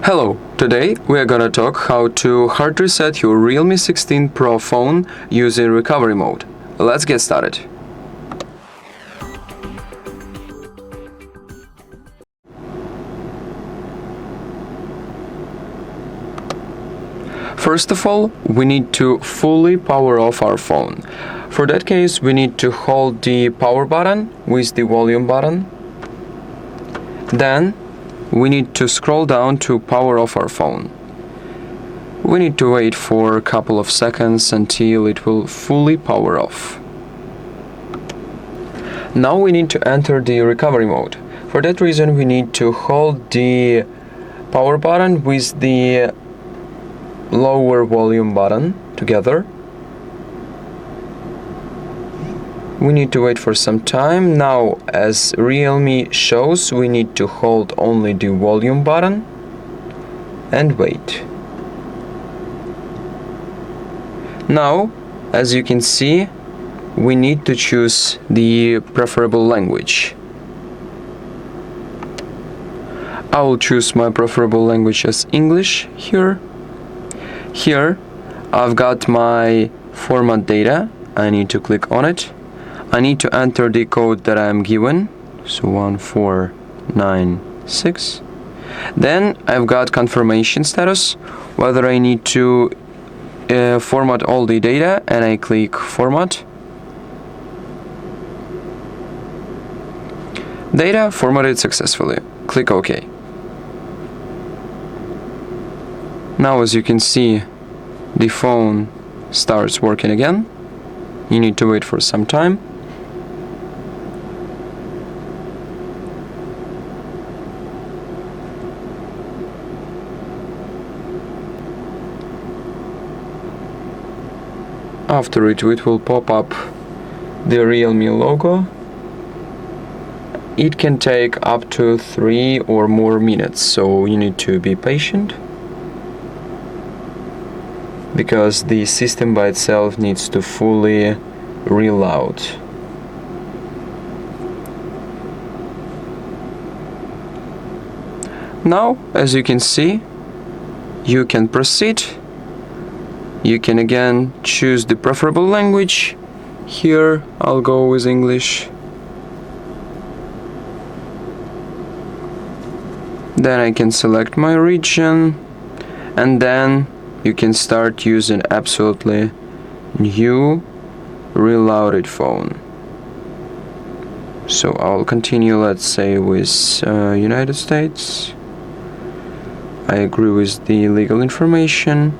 Hello, today we are gonna talk how to hard reset your Realme 16 Pro phone using recovery mode. Let's get started. First of all, we need to fully power off our phone. For that case, we need to hold the power button with the volume button. Then we need to scroll down to power off our phone. We need to wait for a couple of seconds until it will fully power off. Now we need to enter the recovery mode. For that reason, we need to hold the power button with the lower volume button together. We need to wait for some time. Now, as Realme shows, we need to hold only the volume button and wait. Now, as you can see, we need to choose the preferable language. I will choose my preferable language as English here. Here, I've got my format data. I need to click on it. I need to enter the code that I am given, so 1496. Then I've got confirmation status, whether I need to format all the data, and I click format. Data formatted successfully. Click OK. Now, as you can see, the phone starts working again. You need to wait for some time. After it will pop up the Realme logo. It can take up to 3 or more minutes, so you need to be patient, because the system by itself needs to fully reload. Now, as you can see, you can proceed. You can again choose the preferable language. Here I'll go with English. Then I can select my region, and then you can start using absolutely new reloaded phone. So I'll continue, let's say, with United States. I agree with the legal information.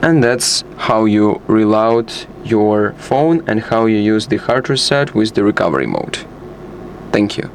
And that's how you reload your phone and how you use the hard reset with the recovery mode. Thank you.